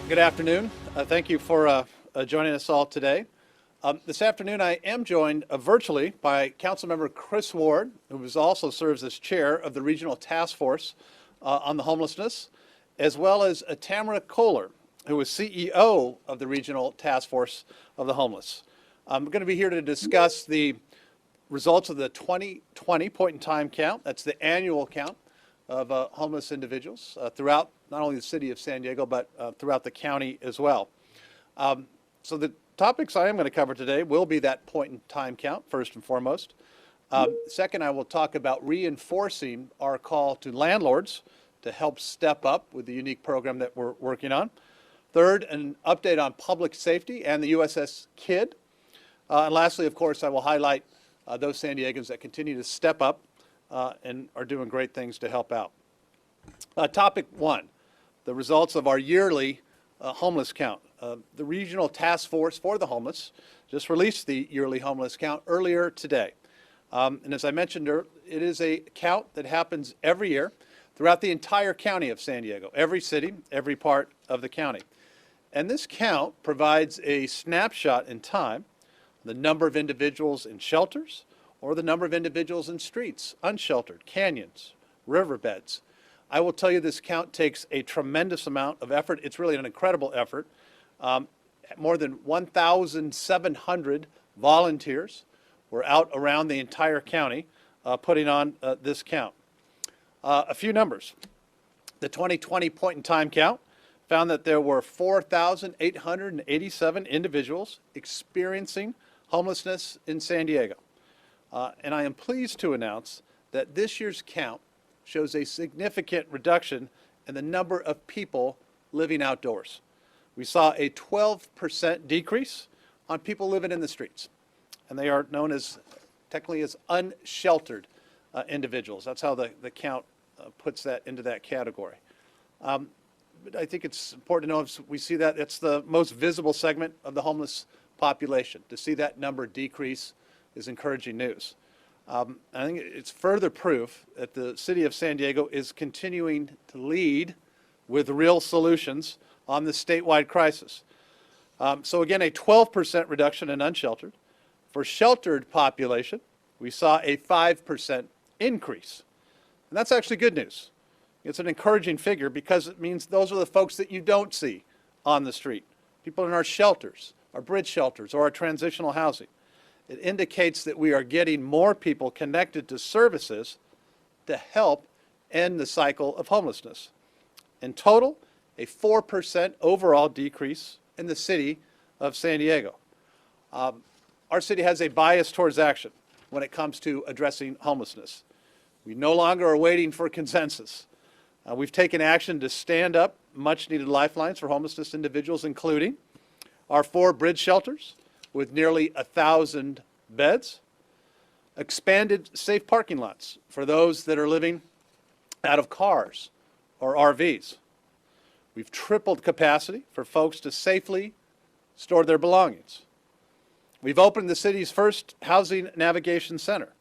Good afternoon. Thank you for joining us all today. This afternoon I am joined virtually by Councilmember Chris Ward, who also serves as chair of the Regional Task Force on the Homelessness, as well as Tamera Kohler, who is CEO of the Regional Task Force of the Homeless. We're going to be here to discuss the results of the 2020 point-in-time count. That's the annual count of homeless individuals throughout not only the city of San Diego, but throughout the county as well. So the topics I am going to cover today will be that point-in-time count, first and foremost. Second, I will talk about reinforcing our call to landlords to help step up with the unique program that we're working on. Third, an update on public safety and the USS Kid. And lastly, of course, I will highlight those San Diegans that continue to step up and are doing great things to help out. Topic one, the results of our yearly homeless count. The Regional Task Force for the Homeless just released the yearly homeless count earlier today. And as I mentioned, it is a count that happens every year throughout the entire county of San Diego, every city, every part of the county. And this count provides a snapshot in time, the number of individuals in shelters or the number of individuals in streets, unsheltered, canyons, riverbeds. I will tell you this count takes a tremendous amount of effort. It's really an incredible effort. More than 1,700 volunteers were out around the entire county putting on this count. A few numbers. The 2020 point-in-time count found that there were 4,887 individuals experiencing homelessness in San Diego. And I am pleased to announce that this year's count shows a significant reduction in the number of people living outdoors. We saw a 12% decrease on people living in the streets, and they are known as, technically, as unsheltered individuals. That's how the count puts that into that category. But I think it's important to know, if we see that it's the most visible segment of the homeless population. To see that number decrease is encouraging news. I think it's further proof that the city of San Diego is continuing to lead with real solutions on this statewide crisis. So again, a 12% reduction in unsheltered. For sheltered population, we saw a 5% increase. And that's actually good news. It's an encouraging figure because it means those are the folks that you don't see on the street. People in our shelters, our bridge shelters, or our transitional housing. It indicates that we are getting more people connected to services to help end the cycle of homelessness. In total, a 4% overall decrease in the city of San Diego. Our city has a bias towards action when it comes to addressing homelessness. We no longer are waiting for consensus. We've taken action to stand up much-needed lifelines for homelessness individuals, including our 4 bridge shelters with nearly 1,000 beds, expanded safe parking lots for those that are living out of cars or RVs. We've tripled capacity for folks to safely store their belongings. We've opened the city's first housing navigation center.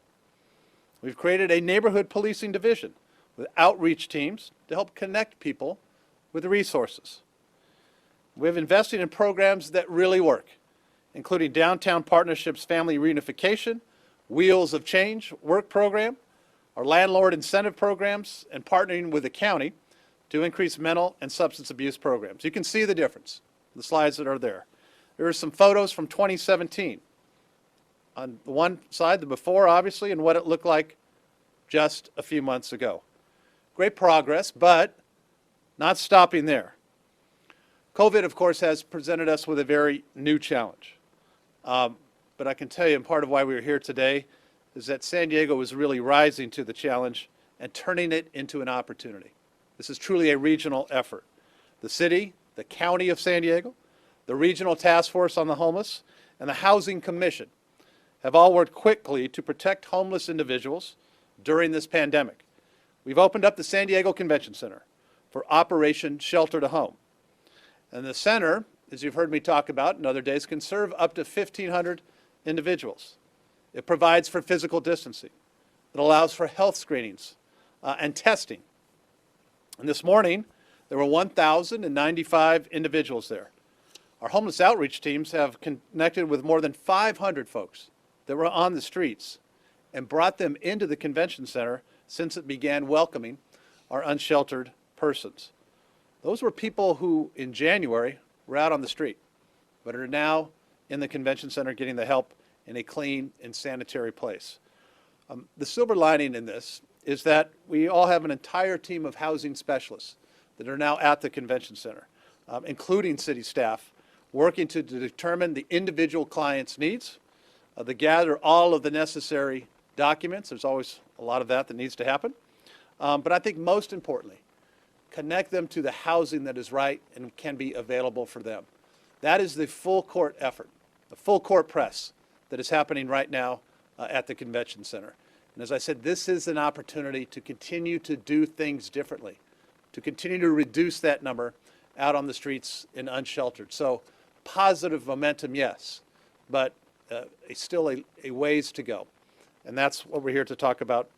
We've created a neighborhood policing division with outreach teams to help connect people with the resources. We have invested in programs that really work, including Downtown Partnerships Family Reunification, Wheels of Change work program, our landlord incentive programs, and partnering with the county to increase mental and substance abuse programs. You can see the difference, the slides that are there. There are some photos from 2017. On the one side, the before, obviously, and what it looked like just a few months ago. Great progress, but not stopping there. COVID, of course, has presented us with a very new challenge. But I can tell you, and part of why we're here today is that San Diego is really rising to the challenge and turning it into an opportunity. This is truly a regional effort. The city, the county of San Diego, the Regional Task Force on the Homeless, and the Housing Commission have all worked quickly to protect homeless individuals during this pandemic. We've opened up the San Diego Convention Center for Operation Shelter to Home. And the center, as you've heard me talk about in other days, can serve up to 1,500 individuals. It provides for physical distancing. It allows for health screenings and testing. And this morning, There were 1,095 individuals there. Our homeless outreach teams have connected with more than 500 folks that were on the streets and brought them into the convention center since it began welcoming our unsheltered persons. Those were people who in January were out on the street, but are now in the convention center getting the help in a clean and sanitary place. The silver lining in this is that we all have an entire team of housing specialists that are now at the convention center, including city staff, working to determine the individual client's needs, to gather all of the necessary documents. There's always a lot of that needs to happen. But I think most importantly, connect them to the housing that is right and can be available for them. That is the full court effort, the full court press that is happening right now at the convention center. And as I said, this is an opportunity to continue to do things differently, to continue to reduce that number out on the streets and unsheltered. So positive momentum, yes, but still a ways to go. And that's what we're here to talk about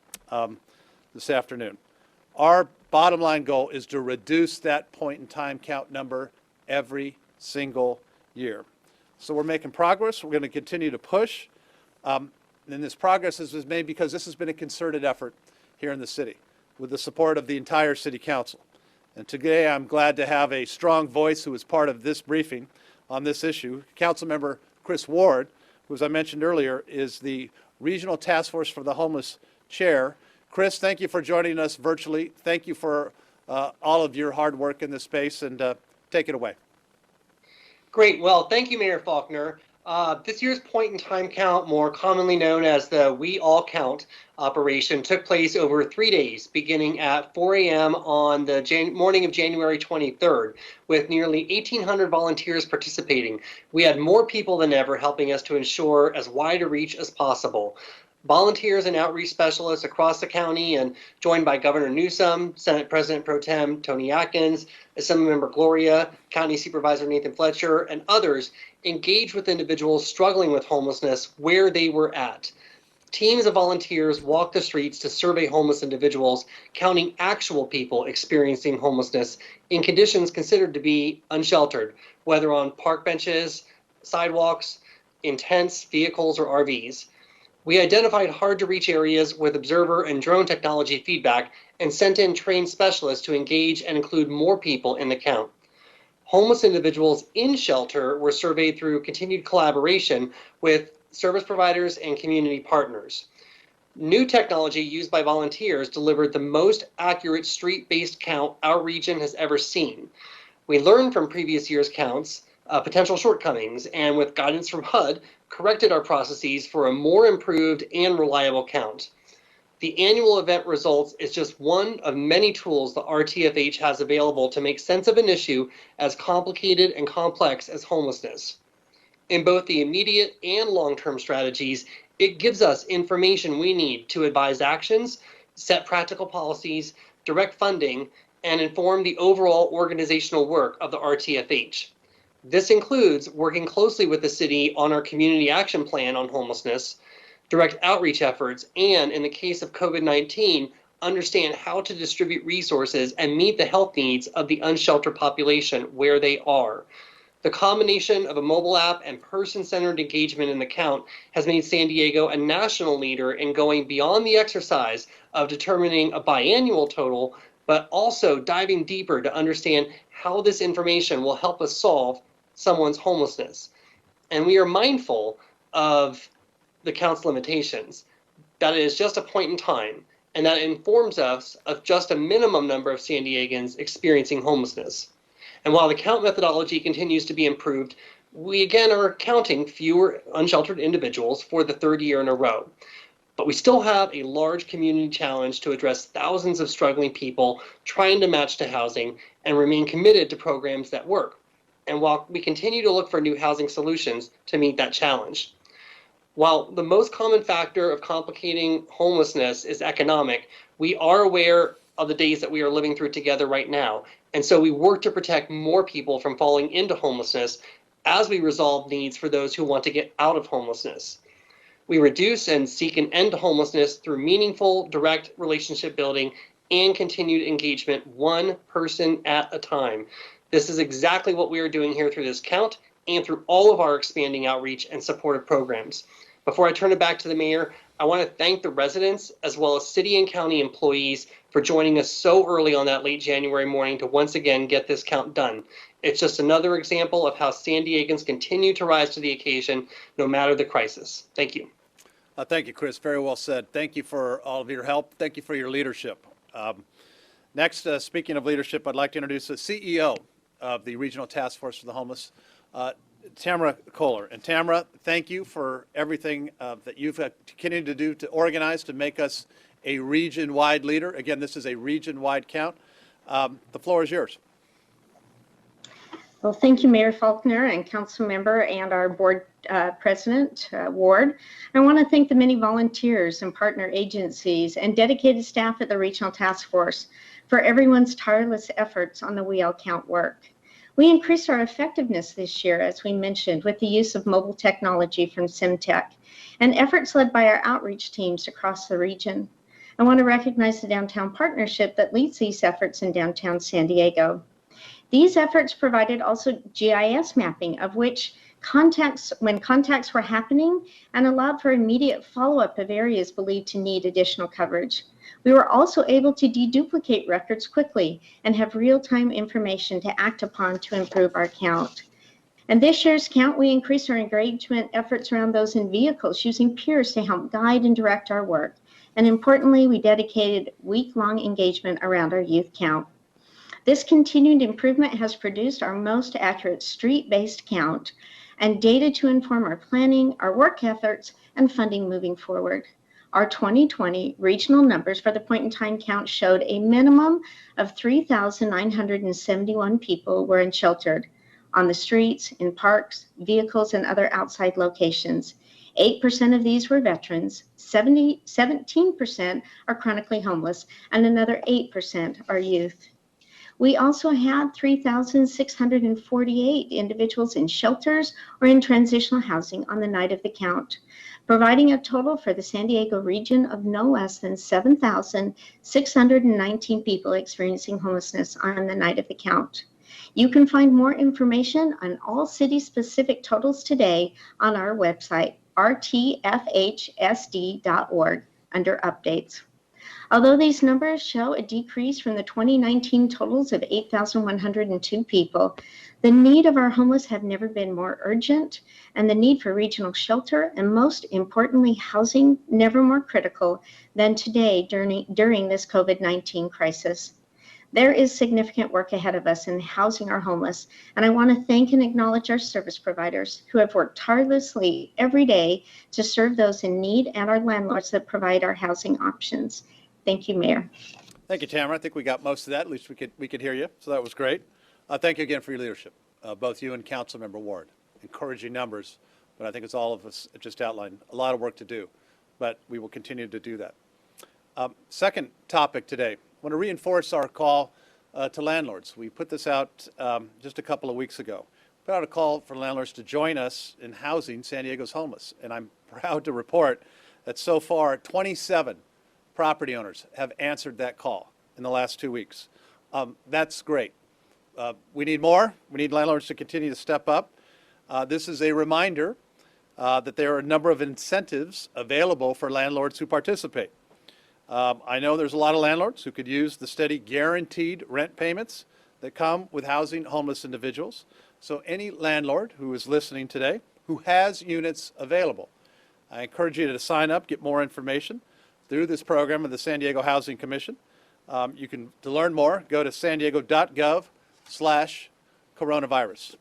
this afternoon. Our bottom line goal is to reduce that point in time count number every single year. So we're making progress. We're going to continue to push. And this progress is made because this has been a concerted effort here in the city with the support of the entire city council. And today I'm glad to have a strong voice who is part of this briefing on this issue. Councilmember Chris Ward, who, as I mentioned earlier, is the Regional Task Force for the Homeless Chair. Chris, thank you for joining us virtually. Thank you for all of your hard work in this space, and take it away. Great. Well, thank you, Mayor Faulconer. This year's point-in-time count, more commonly known as the We All Count operation, took place over 3 days, beginning at 4 a.m. on the morning of January 23rd, with nearly 1,800 volunteers participating. We had more people than ever helping us to ensure as wide a reach as possible. Volunteers and outreach specialists across the county, and joined by Governor Newsom, Senate President Pro Tem Tony Atkins, Assemblymember Gloria, County Supervisor Nathan Fletcher, and others, engaged with individuals struggling with homelessness where they were at. Teams of volunteers walked the streets to survey homeless individuals, counting actual people experiencing homelessness in conditions considered to be unsheltered, whether on park benches, sidewalks, in tents, vehicles, or RVs. We identified hard-to-reach areas with observer and drone technology feedback and sent in trained specialists to engage and include more people in the count. Homeless individuals in shelter were surveyed through continued collaboration with service providers and community partners. New technology used by volunteers delivered the most accurate street-based count our region has ever seen. We learned from previous year's counts potential shortcomings, and with guidance from HUD, corrected our processes for a more improved and reliable count. The annual event results is just one of many tools the RTFH has available to make sense of an issue as complicated and complex as homelessness. In both the immediate and long-term strategies, it gives us information we need to advise actions, set practical policies, direct funding, and inform the overall organizational work of the RTFH. This includes working closely with the city on our community action plan on homelessness, direct outreach efforts, and in the case of COVID-19, understand how to distribute resources and meet the health needs of the unsheltered population where they are. The combination of a mobile app and person-centered engagement in the count has made San Diego a national leader in going beyond the exercise of determining a biannual total, but also diving deeper to understand how this information will help us solve someone's homelessness. And we are mindful of the count's limitations, that it is just a point in time, and that it informs us of just a minimum number of San Diegans experiencing homelessness. And while the count methodology continues to be improved, we again are counting fewer unsheltered individuals for the third year in a row. But we still have a large community challenge to address thousands of struggling people trying to match to housing and remain committed to programs that work. And while we continue to look for new housing solutions to meet that challenge. While the most common factor of complicating homelessness is economic, we are aware of the days that we are living through together right now. And so we work to protect more people from falling into homelessness as we resolve needs for those who want to get out of homelessness. We reduce and seek an end to homelessness through meaningful, direct relationship building and continued engagement, one person at a time. This is exactly what we are doing here through this count and through all of our expanding outreach and supportive programs. Before I turn it back to the mayor, I want to thank the residents as well as city and county employees for joining us so early on that late January morning to once again get this count done. It's just another example of how San Diegans continue to rise to the occasion no matter the crisis. Thank you. Thank you, Chris. Very well said. Thank you for all of your help. Thank you for your leadership. Next, speaking of leadership, I'd like to introduce the CEO of the Regional Task Force for the Homeless, Tamera Kohler. And Tamera, thank you for everything that you've continued to do to organize to make us a region-wide leader. Again, this is a region-wide count. The floor is yours. Well, thank you, Mayor Faulconer and Councilmember and our board president, Ward. I want to thank the many volunteers and partner agencies and dedicated staff at the Regional Task Force for everyone's tireless efforts on the We All Count work. We increased our effectiveness this year, as we mentioned, with the use of mobile technology from SimTech and efforts led by our outreach teams across the region. I want to recognize the Downtown Partnership that leads these efforts in downtown San Diego. These efforts provided also GIS mapping of which when contacts were happening and allowed for immediate follow-up of areas believed to need additional coverage. We were also able to deduplicate records quickly and have real-time information to act upon to improve our count. And this year's count, we increased our engagement efforts around those in vehicles using peers to help guide and direct our work. And importantly, we dedicated week-long engagement around our youth count. This continued improvement has produced our most accurate street-based count and data to inform our planning, our work efforts, and funding moving forward. Our 2020 regional numbers for the point-in-time count showed a minimum of 3,971 people were unsheltered on the streets, in parks, vehicles, and other outside locations. 8% of these were veterans, 17% are chronically homeless, and another 8% are youth. We also had 3,648 individuals in shelters or in transitional housing on the night of the count, providing a total for the San Diego region of no less than 7,619 people experiencing homelessness on the night of the count. You can find more information on all city-specific totals today on our website, rtfhsd.org, under updates. Although these numbers show a decrease from the 2019 totals of 8,102 people, the need of our homeless have never been more urgent, and the need for regional shelter and, most importantly, housing never more critical than today during this COVID-19 crisis. There is significant work ahead of us in housing our homeless, and I want to thank and acknowledge our service providers who have worked tirelessly every day to serve those in need and our landlords that provide our housing options. Thank you, Mayor. Thank you, Tamara. I think we got most of that. At least we could hear you, so that was great. Thank you again for your leadership, both you and Councilmember Ward. Encouraging numbers, but I think it's all of us just outlined. A lot of work to do, but we will continue to do that. Second topic today, I want to reinforce our call to landlords. We put this out just a couple of weeks ago. Put out a call for landlords to join us in housing San Diego's homeless, and I'm proud to report that so far 27 property owners have answered that call in the last 2 weeks. That's great. We need more. We need landlords to continue to step up. This is a reminder that there are a number of incentives available for landlords who participate. I know there's a lot of landlords who could use the steady guaranteed rent payments that come with housing homeless individuals. So any landlord who is listening today who has units available, I encourage you to sign up, get more information through this program of the San Diego Housing Commission. To learn more, go to sandiego.gov/coronavirus.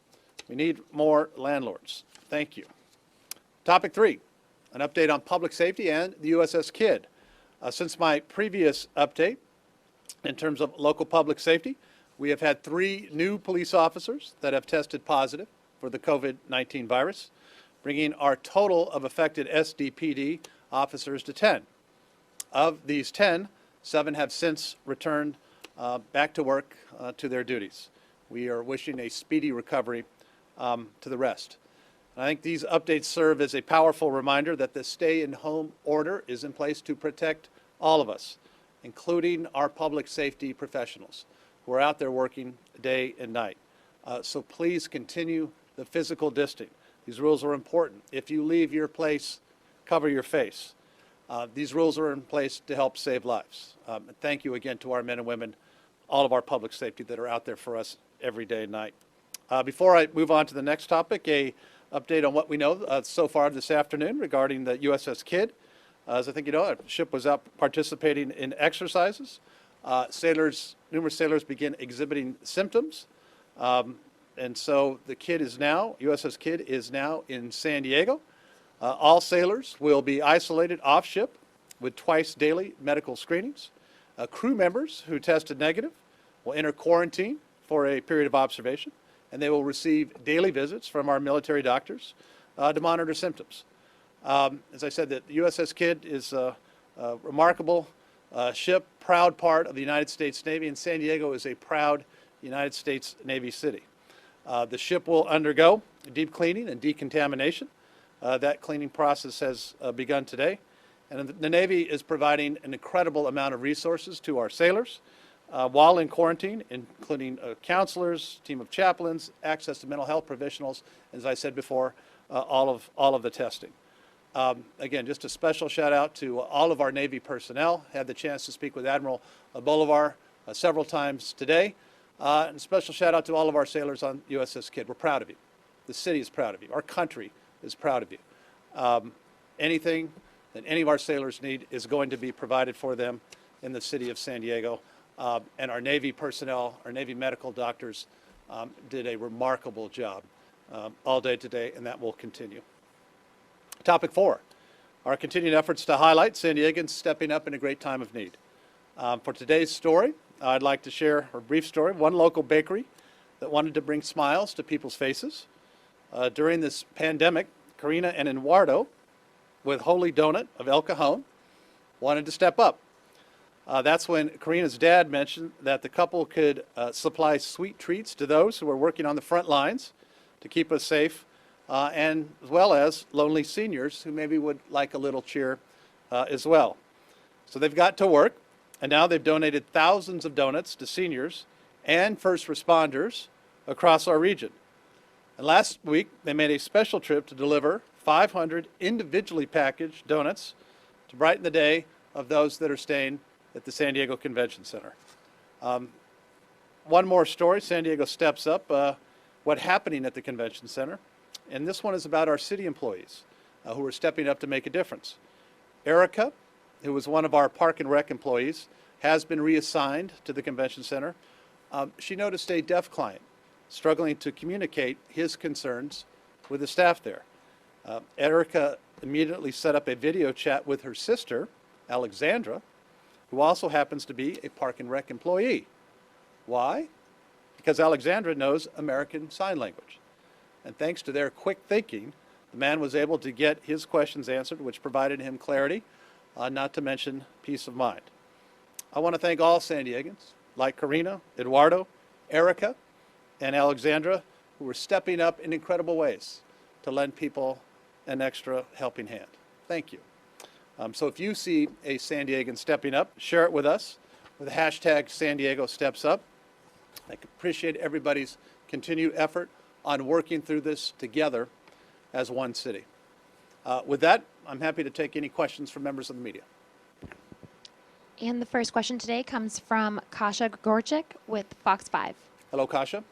We need more landlords. Thank you. Topic 3, an update on public safety and the USS Kid. Since my previous update, in terms of local public safety, we have had 3 new police officers that have tested positive for the COVID-19 virus, bringing our total of affected SDPD officers to 10. Of these 10, 7 have since returned back to work to their duties. We are wishing a speedy recovery to the rest. And I think these updates serve as a powerful reminder that the stay-in-home order is in place to protect all of us, including our public safety professionals who are out there working day and night. So please continue the physical distancing. These rules are important. If you leave your place, cover your face. These rules are in place to help save lives. And thank you again to our men and women, all of our public safety that are out there for us every day and night. Before I move on to the next topic, a update on what we know so far this afternoon regarding the USS Kidd. As I think you know, the ship was out participating in exercises. Numerous sailors begin exhibiting symptoms. And so the Kidd is now, USS Kidd is now in San Diego. All sailors will be isolated off ship with twice daily medical screenings. Crew members who tested negative will enter quarantine for a period of observation, and they will receive daily visits from our military doctors to monitor symptoms. As I said, the USS Kidd is a remarkable ship, proud part of the United States Navy, and San Diego is a proud United States Navy city. The ship will undergo deep cleaning and decontamination. That cleaning process has begun today. And the Navy is providing an incredible amount of resources to our sailors while in quarantine, including counselors, team of chaplains, access to mental health professionals, as I said before, all of the testing. Again, just a special shout out to all of our Navy personnel. Had the chance to speak with Admiral Bolivar several times today. And a special shout out to all of our sailors on USS Kidd. We're proud of you. The city is proud of you. Our country is proud of you. Anything that any of our sailors need is going to be provided for them in the city of San Diego. And our Navy personnel, our Navy medical doctors did a remarkable job all day today, and that will continue. Topic 4, our continued efforts to highlight San Diegans stepping up in a great time of need. For today's story, I'd like to share a brief story of one local bakery that wanted to bring smiles to people's faces. During this pandemic, Karina and Eduardo, with Holy Donut of El Cajon, wanted to step up. That's when Karina's dad mentioned that the couple could supply sweet treats to those who are working on the front lines to keep us safe, and as well as lonely seniors who maybe would like a little cheer as well. So they've got to work, and now they've donated thousands of donuts to seniors and first responders across our region. And last week, they made a special trip to deliver 500 individually packaged donuts to brighten the day of those that are staying at the San Diego Convention Center. One more story, San Diego steps up. What's happening at the Convention Center? And this one is about our city employees who are stepping up to make a difference. Erica, who was one of our Park and Rec employees, has been reassigned to the Convention Center. She noticed a deaf client struggling to communicate his concerns with the staff there. Erica immediately set up a video chat with her sister, Alexandra, who also happens to be a Park and Rec employee. Why? Because Alexandra knows American Sign Language. And thanks to their quick thinking, the man was able to get his questions answered, which provided him clarity, not to mention peace of mind. I want to thank all San Diegans, like Karina, Eduardo, Erica, and Alexandra, who are stepping up in incredible ways to lend people an extra helping hand. Thank you. So if you see a San Diegan stepping up, share it with us with the hashtag San Diego Steps Up. I appreciate everybody's continued effort on working through this together as one city. With that, I'm happy to take any questions from members of the media. And the first question today comes from Kasia Gorczyk with Fox 5. Hello, Kasia.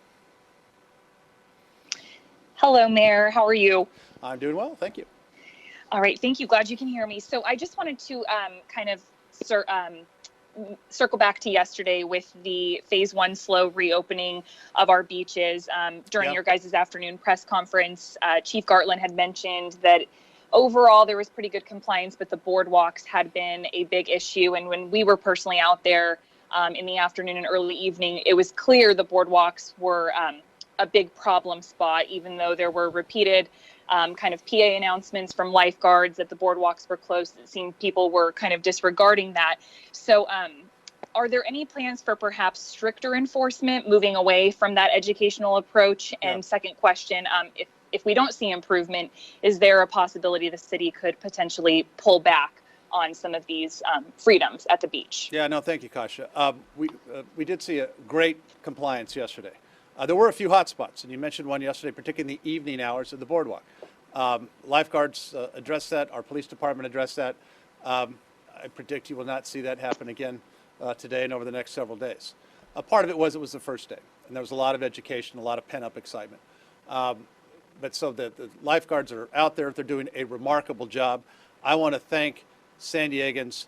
Hello, Mayor. How are you? I'm doing well, thank you. All right, thank you. Glad you can hear me. So I just wanted to kind of circle back to yesterday with the phase 1 slow reopening of our beaches. During your guys' afternoon press conference, Chief Gartland had mentioned that overall there was pretty good compliance, but the boardwalks had been a big issue. And when we were personally out there in the afternoon and early evening, it was clear the boardwalks were a big problem spot, even though there were repeated kind of PA announcements from lifeguards that the boardwalks were closed. It seemed people were kind of disregarding that. So are there any plans for perhaps stricter enforcement, moving away from that educational approach? And second question, if we don't see improvement, is there a possibility the city could potentially pull back on some of these freedoms at the beach. Yeah, no, thank you, Kasha. We did see a great compliance yesterday. There were a few hot spots, and you mentioned one yesterday, particularly in the evening hours of the boardwalk. Lifeguards addressed that. Our police department addressed that. I predict you will not see that happen again today and over the next several days. A part of it was the first day, and there was a lot of education, a lot of pent-up excitement. But so the lifeguards are out there. They're doing a remarkable job. I want to thank San Diegans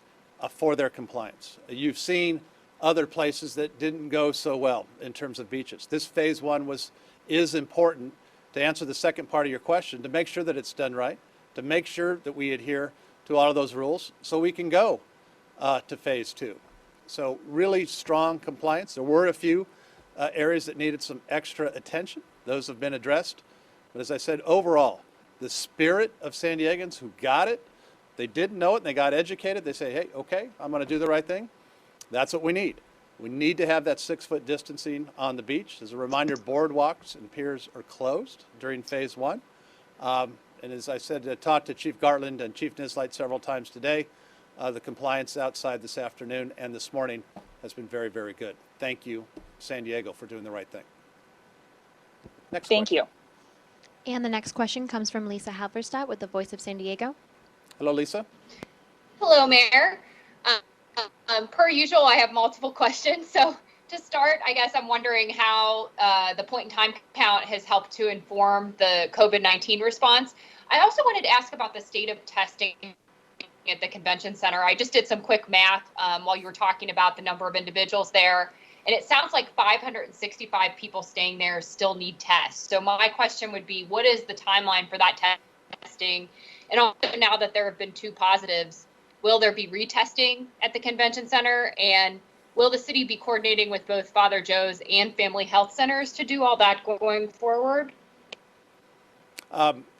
for their compliance. You've seen other places that didn't go so well in terms of beaches. This phase one is important to answer the second part of your question, to make sure that it's done right, to make sure that we adhere to all of those rules so we can go to phase two. So really strong compliance. There were a few areas that needed some extra attention. Those have been addressed. But as I said, overall, the spirit of San Diegans who got it, they didn't know it and they got educated. They say, hey, okay, I'm going to do the right thing. That's what we need. We need to have that 6-foot distancing on the beach. As a reminder, boardwalks and piers are closed during phase one. And as I said, I talked to Chief Gartland and Chief Nislight several times today. The compliance outside this afternoon and this morning has been very, very good. Thank you, San Diego, for doing the right thing. Next Thank you. And the next question comes from Lisa Halverstadt with the Voice of San Diego. Hello, Lisa. Hello, Mayor. Per usual, I have multiple questions. So to start, I guess I'm wondering how the point-in-time count has helped to inform the COVID-19 response. I also wanted to ask about the state of testing at the convention center. I just did some quick math while you were talking about the number of individuals there, and it sounds like 565 people staying there still need tests. So my question would be, what is the timeline for that testing? And also, now that there have been 2 positives, will there be retesting at the convention center? And will the city be coordinating with both Father Joe's and Family Health Centers to do all that going forward?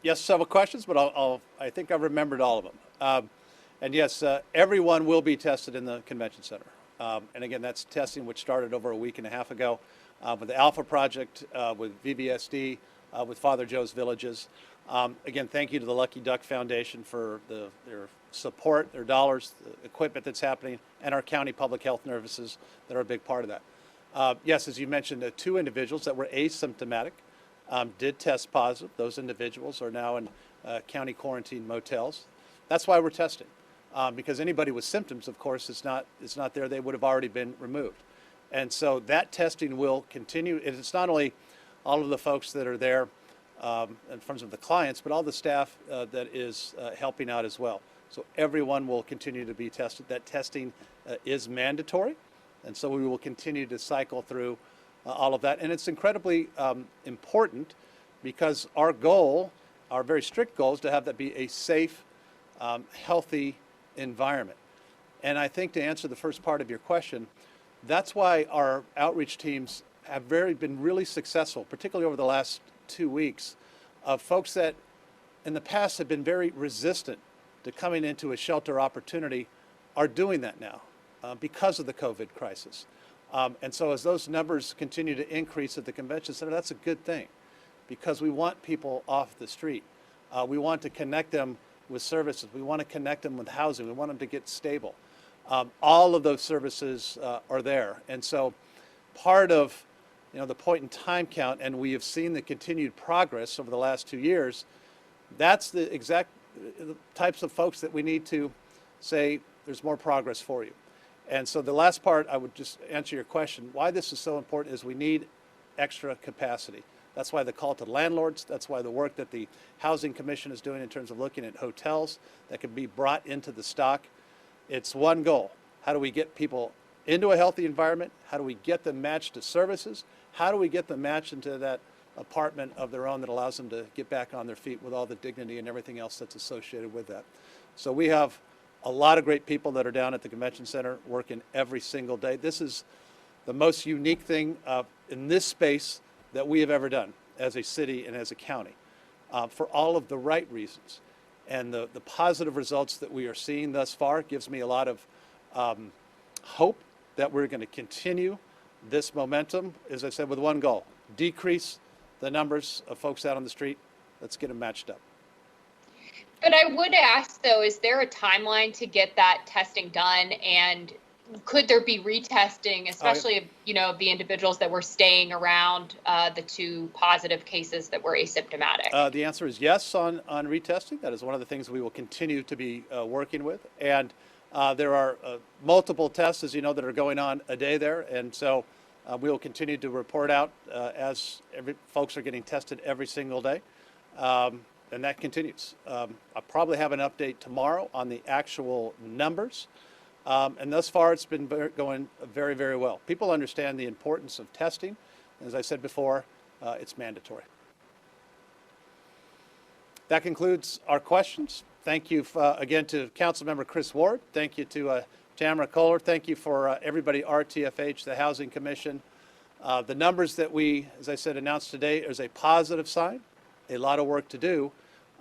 Yes, several questions, but I think I've remembered all of them. And yes, everyone will be tested in the convention center. And again, that's testing which started over a week and a half ago with the Alpha Project, with VBSD, with Father Joe's Villages. Again, thank you to the Lucky Duck Foundation for their support, their dollars, the equipment that's happening, and our county public health nurses that are a big part of that. Yes, as you mentioned, 2 individuals that were asymptomatic did test positive. Those individuals are now in county quarantine motels. That's why we're testing. Because anybody with symptoms, of course, is not there. They would have already been removed. And so that testing will continue. It's not only all of the folks that are there in terms of the clients, but all the staff that is helping out as well. So everyone will continue to be tested. That testing is mandatory. And so we will continue to cycle through all of that. And it's incredibly important because our goal, our very strict goal, is to have that be a safe, healthy environment. And I think to answer the first part of your question, that's why our outreach teams have been really successful, particularly over the last 2 weeks, of folks that in the past have been very resistant to coming into a shelter opportunity are doing that now because of the COVID crisis. And so as those numbers continue to increase at the convention center, that's a good thing because we want people off the street. We want to connect them with services. We want to connect them with housing. We want them to get stable. All of those services are there. And so part of the point in time count, and we have seen the continued progress over the last 2 years, that's the exact types of folks that we need to say there's more progress for you. And so the last part, I would just answer your question, why this is so important is we need extra capacity. That's why the call to landlords, that's why the work that the Housing Commission is doing in terms of looking at hotels that can be brought into the stock. It's one goal. How do we get people into a healthy environment? How do we get them matched to services? How do we get them matched into that apartment of their own that allows them to get back on their feet with all the dignity and everything else that's associated with that? So we have a lot of great people that are down at the convention center working every single day. This is the most unique thing in this space that we have ever done as a city and as a county for all of the right reasons. And the positive results that we are seeing thus far gives me a lot of hope that we're going to continue this momentum, as I said, with one goal: decrease the numbers of folks out on the street. Let's get them matched up. But I would ask though, is there a timeline to get that testing done, and could there be retesting, especially of the individuals that were staying around the 2 positive cases that were asymptomatic? The answer is yes on retesting. That is one of the things we will continue to be working with. And there are multiple tests, as you know, that are going on a day there. And so we will continue to report out as folks are getting tested every single day. And that continues. I'll probably have an update tomorrow on the actual numbers. And thus far, it's been going very, very well. People understand the importance of testing. As I said before, it's mandatory. That concludes our questions. Thank you again to Councilmember Chris Ward. Thank you to Tamera Kohler. Thank you for everybody, RTFH, the Housing Commission. The numbers that we, as I said, announced today is a positive sign. A lot of work to do,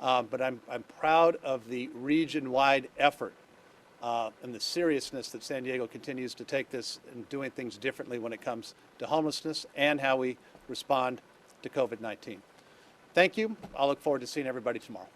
but I'm proud of the region-wide effort and the seriousness that San Diego continues to take this and doing things differently when it comes to homelessness and how we respond to COVID-19. Thank you. I'll look forward to seeing everybody tomorrow.